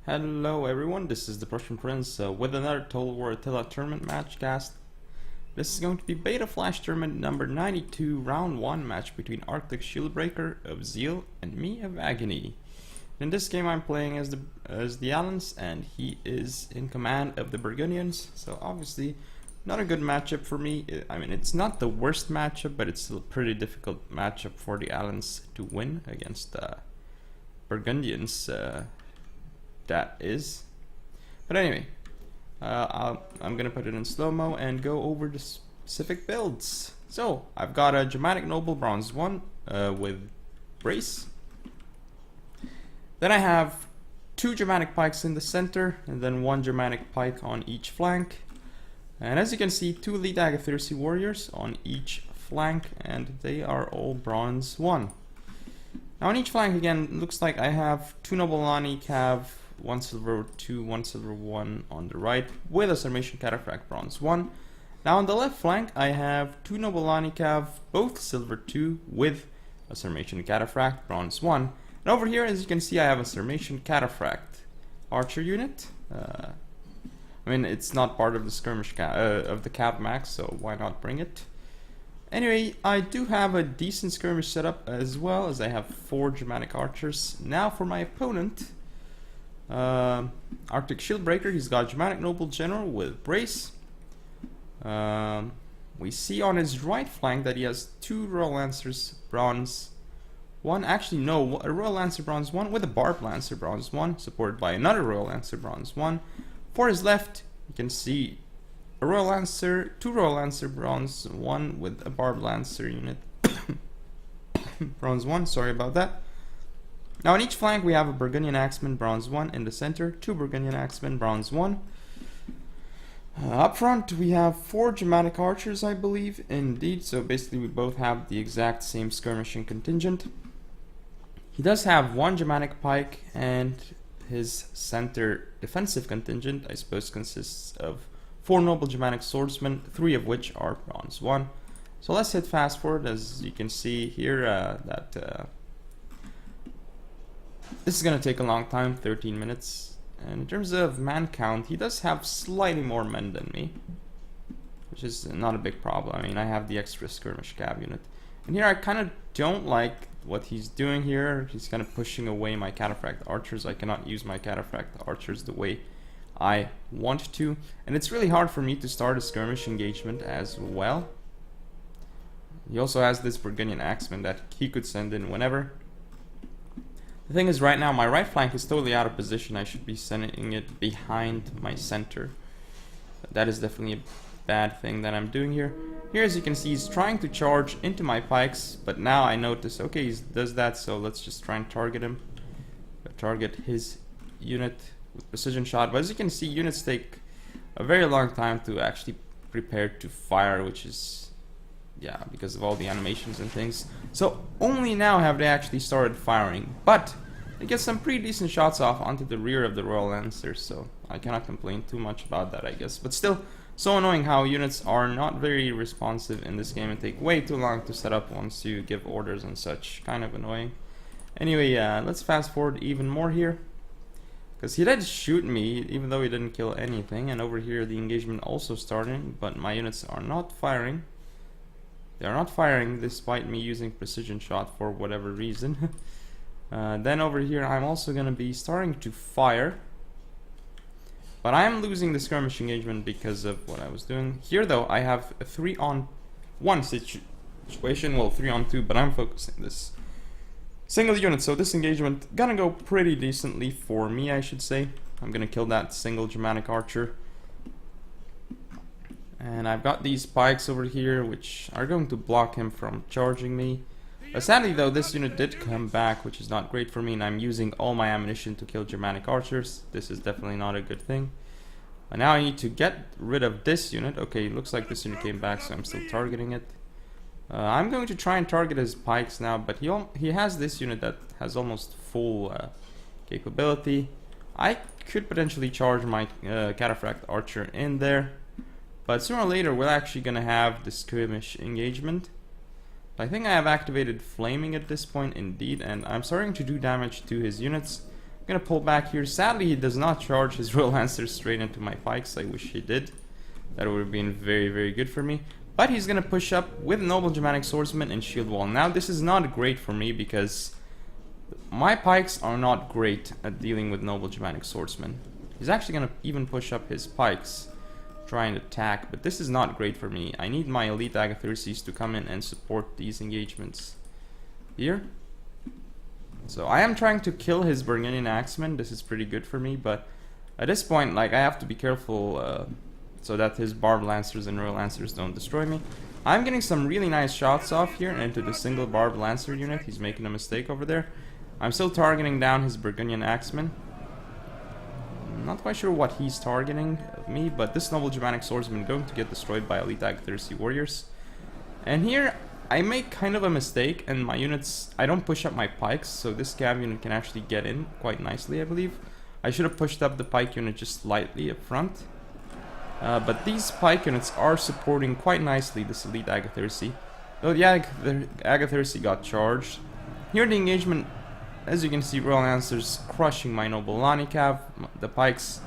Hello everyone, this is the Prussian Prince with another Total War Attila tournament match cast. This is going to be Beta Flash tournament number 92, round 1 match between Arcticshieldbreaker of Zeal and me of Agony. In this game I'm playing as the Allans and he is in command of the Burgundians, so obviously not a good matchup for me. I mean, it's not the worst matchup, but it's still a pretty difficult matchup for the Allans to win against Burgundians. That is. But anyway, I'm gonna put it in slow-mo and go over the specific builds. So I've got a Dramatic Noble Bronze 1 with Brace. Then I have 2 Dramatic Pikes in the center and then 1 Dramatic Pike on each flank. And as you can see, 2 Elite Agathyrsi Warriors on each flank, and they are all Bronze 1. Now on each flank again, it looks like I have 2 Nobilani Cav, 1 silver 2, 1 silver 1 on the right with a Sarmatian Cataphract Bronze 1. Now on the left flank I have 2 Nobilani Cav, both silver 2 with a Sarmatian Cataphract Bronze 1. And over here, as you can see, I have a Sarmatian Cataphract Archer unit. I mean, it's not part of the skirmish of the Cav max, so why not bring it? Anyway, I do have a decent skirmish setup as well, as I have 4 Dramatic Archers. Now for my opponent, Arcticshieldbreaker, he's got Dramatic Noble General with Brace. We see on his right flank that he has 2 Royal Lancers Bronze 1. Actually, no, a Royal Lancer Bronze 1 with a Barbed Lancer Bronze 1, supported by another Royal Lancer Bronze 1. For his left, you can see a Royal Lancer, 2 Royal Lancer Bronze 1 with a Barbed Lancer unit. Bronze 1, sorry about that. Now on each flank we have a Burgundian Axeman Bronze 1 in the center, 2 Burgundian Axemen Bronze 1. Up front we have 4 Dramatic Archers, I believe, indeed, so basically we both have the exact same skirmishing contingent. He does have 1 Dramatic Pike, and his center defensive contingent, I suppose, consists of 4 Noble Dramatic Swordsmen, 3 of which are Bronze 1. So let's hit fast forward. As you can see here, this is going to take a long time, 13 minutes. And in terms of man count, he does have slightly more men than me, which is not a big problem. I mean, I have the extra skirmish cav unit. And here I kind of don't like what he's doing here. He's kind of pushing away my Cataphract Archers. I cannot use my Cataphract Archers the way I want to. And it's really hard for me to start a skirmish engagement as well. He also has this Burgundian Axeman that he could send in whenever. The thing is, right now my right flank is totally out of position. I should be sending it behind my center. That is definitely a bad thing that I'm doing here. Here, as you can see, he's trying to charge into my pikes, but now I notice, okay, he does that, so let's just try and target him. Target his unit with precision shot. But as you can see, units take a very long time to actually prepare to fire, which is, yeah, because of all the animations and things. So only now have they actually started firing, but they get some pretty decent shots off onto the rear of the Royal Lancers, so I cannot complain too much about that, I guess. But still, so annoying how units are not very responsive in this game and take way too long to set up once you give orders and such. Kind of annoying. Anyway, let's fast forward even more here, because he did shoot me even though he didn't kill anything. And over here the engagement also starting, but my units are not firing. They are not firing despite me using precision shot for whatever reason. Then over here I'm also going to be starting to fire, but I am losing the skirmish engagement because of what I was doing. Here though I have a 3-on-1 situation, well 3-on-2, but I'm focusing this single unit, so this engagement gonna go pretty decently for me, I should say. I'm gonna kill that single Dramatic Archer. And I've got these pikes over here which are going to block him from charging me. Sadly though, this unit did come back, which is not great for me, and I'm using all my ammunition to kill Dramatic Archers. This is definitely not a good thing. But now I need to get rid of this unit. Okay, looks like this unit came back, so I'm still targeting it. I'm going to try and target his pikes now, but he has this unit that has almost full capability. I could potentially charge my Cataphract Archer in there, but sooner or later we're actually going to have the skirmish engagement. I think I have activated Flaming at this point, indeed, and I'm starting to do damage to his units. I'm gonna pull back here. Sadly, he does not charge his Royal Lancers straight into my pikes. I wish he did. That would have been very, very good for me. But he's gonna push up with Noble Germanic Swordsman and Shield Wall. Now, this is not great for me because my pikes are not great at dealing with Noble Germanic Swordsman. He's actually gonna even push up his pikes, try and attack, but this is not great for me. I need my elite Agathyrses to come in and support these engagements here. So I am trying to kill his Burgundian Axemen. This is pretty good for me, but at this point, like, I have to be careful so that his Barbed Lancers and Royal Lancers don't destroy me. I'm getting some really nice shots off here into the single Barbed Lancer unit. He's making a mistake over there. I'm still targeting down his Burgundian Axemen. I'm not quite sure what he's targeting of me, but this Noble Germanic Swordsman is going to get destroyed by elite Agathyrsi warriors. And here I make kind of a mistake, and my units, I don't push up my pikes, so this cav unit can actually get in quite nicely, I believe. I should have pushed up the pike unit just slightly up front. But these pike units are supporting quite nicely this elite Agathyrsi. Though the Agathyrsi got charged. Here the engagement, as you can see, Royal Lancers crushing my Noble Lani cav. The pikes,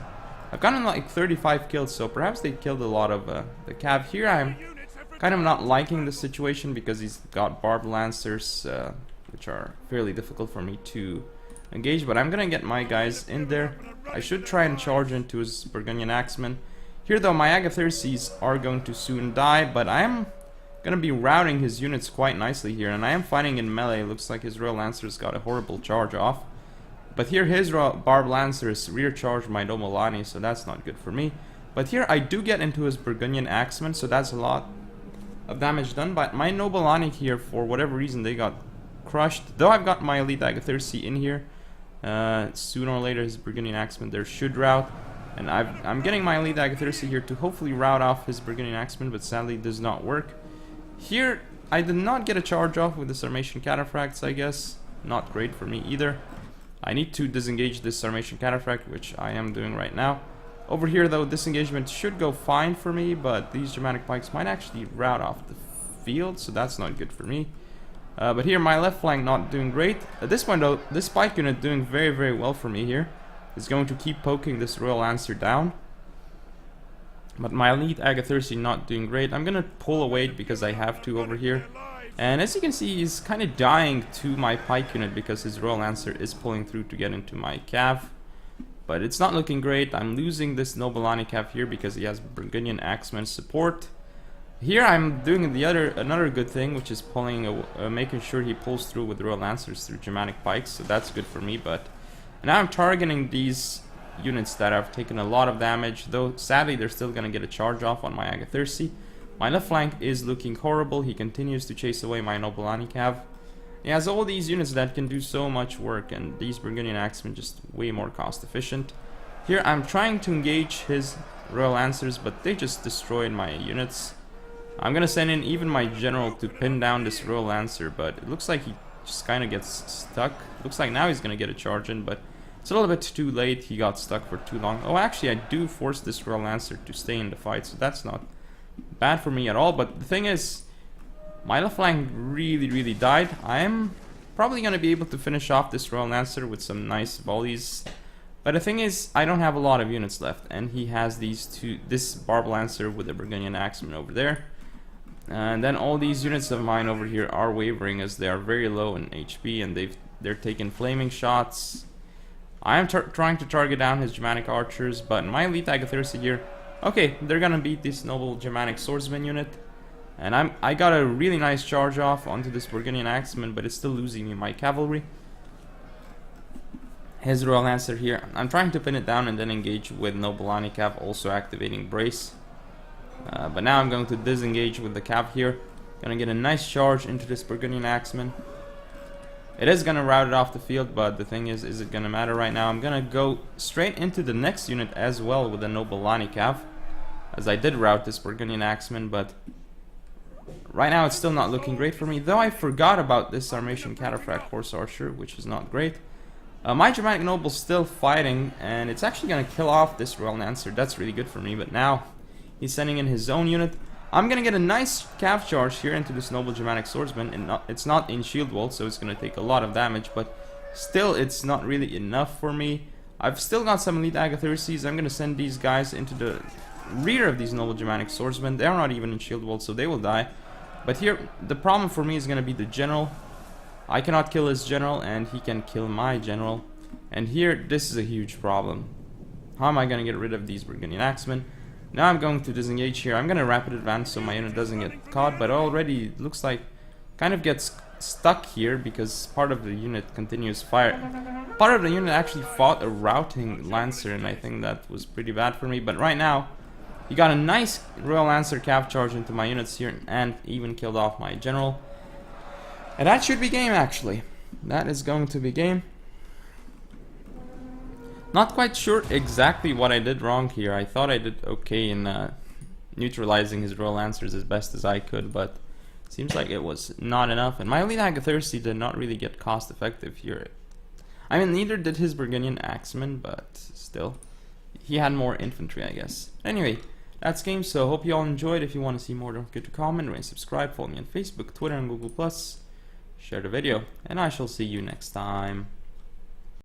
I've gotten like 35 kills, so perhaps they killed a lot of the cav. Here I'm kind of not liking the situation because he's got Barbed Lancers, which are fairly difficult for me to engage. But I'm gonna get my guys in there. I should try and charge into his Burgundian Axemen. Here though, my Agathyrses are going to soon die, but I am gonna be routing his units quite nicely here, and I am fighting in melee. Looks like his Royal Lancers got a horrible charge off. But here his Barbed Lancers rear charged my Noble Lani, so that's not good for me. But here I do get into his Burgundian Axemen, so that's a lot of damage done. But my Noble Lani here, for whatever reason, they got crushed. Though I've got my elite Agathyrsi in here, sooner or later his Burgundian Axemen there should rout. And I'm getting my elite Agathyrsi here to hopefully rout off his Burgundian Axemen, but sadly it does not work. Here I did not get a charge off with the Sarmatian Cataphracts, I guess. Not great for me either. I need to disengage this Sarmatian Cataphract, which I am doing right now. Over here though, this engagement should go fine for me, but these Germanic pikes might actually rout off the field, so that's not good for me. But here my left flank not doing great. At this point though, this pike unit doing very, very well for me here. Is going to keep poking this Royal Lancer down. But my elite Agathyrsi not doing great. I'm gonna pull away because I have to over here. And as you can see, he's kind of dying to my pike unit because his Royal Lancer is pulling through to get into my cav. But it's not looking great. I'm losing this Noble Lani cav here because he has Burgundian Axemen support. Here I'm doing another good thing, which is pulling, making sure he pulls through with Royal Lancers through Germanic pikes. So that's good for me. But now I'm targeting these units that have taken a lot of damage, though sadly they're still gonna get a charge off on my Agathyrsi. My left flank is looking horrible. He continues to chase away my Noble Lani cav. He has all these units that can do so much work, and these Burgundian Axemen just way more cost efficient. Here I'm trying to engage his Royal Lancers, but they just destroyed my units. I'm gonna send in even my general to pin down this Royal Lancer, but it looks like he just kind of gets stuck. Looks like now he's gonna get a charge in, but it's a little bit too late. He got stuck for too long. Oh, actually I do force this Royal Lancer to stay in the fight, so that's not bad for me at all. But the thing is, my left flank really died. I am probably gonna be able to finish off this Royal Lancer with some nice volleys. But the thing is, I don't have a lot of units left, and he has this Barbed Lancer with the Burgundian Axemen over there. And then all these units of mine over here are wavering as they are very low in HP, and they're taking flaming shots. I am trying to target down his Germanic archers, but my elite Agathyrsi here, okay, they're gonna beat this Noble Germanic Swordsman unit. And I got a really nice charge off onto this Burgundian Axeman, but it's still losing me my cavalry. His Royal Lancer here, I'm trying to pin it down and then engage with Noble Lani cav, also activating Brace. But now I'm going to disengage with the cav here. Gonna get a nice charge into this Burgundian Axeman. It is gonna route it off the field, but the thing is it gonna matter right now? I'm gonna go straight into the next unit as well with the Noble Lani cav, as I did route this Burgundian Axeman, but right now it's still not looking great for me, though I forgot about this Sarmatian Cataphract Horse Archer, which is not great. My Germanic Noble's still fighting, and it's actually gonna kill off this Royal Lancer. That's really good for me, but now he's sending in his own unit. I'm gonna get a nice cav charge here into this Noble Germanic Swordsman, and it's not in shield wall, so it's gonna take a lot of damage, but Still, it's not really enough for me. I've still got some elite Agathyrses. I'm gonna send these guys into the rear of these noble Germanic swordsmen. They're not even in shield wall, so they will die. But here, the problem for me is gonna be the general. I cannot kill his general, and he can kill my general. And here, this is a huge problem. How am I gonna get rid of these Burgundian axemen? Now I'm going to disengage here. I'm gonna rapid advance so my unit doesn't get caught, but already looks like kind of gets stuck here because part of the unit continues fire. Part of the unit actually fought a routing lancer, and I think that was pretty bad for me. But right now, he got a nice Royal Lancer cav charge into my units here and even killed off my general. And that should be game, actually. That is going to be game. Not quite sure exactly what I did wrong here. I thought I did okay in neutralizing his Royal Lancers as best as I could, but seems like it was not enough. And my elite Agathyrsi did not really get cost effective here. I mean, neither did his Burgundian axemen, but still, he had more infantry, I guess. Anyway, that's game, so hope you all enjoyed. If you want to see more, don't forget to comment, rate, and subscribe. Follow me on Facebook, Twitter, and Google+. Share the video, and I shall see you next time.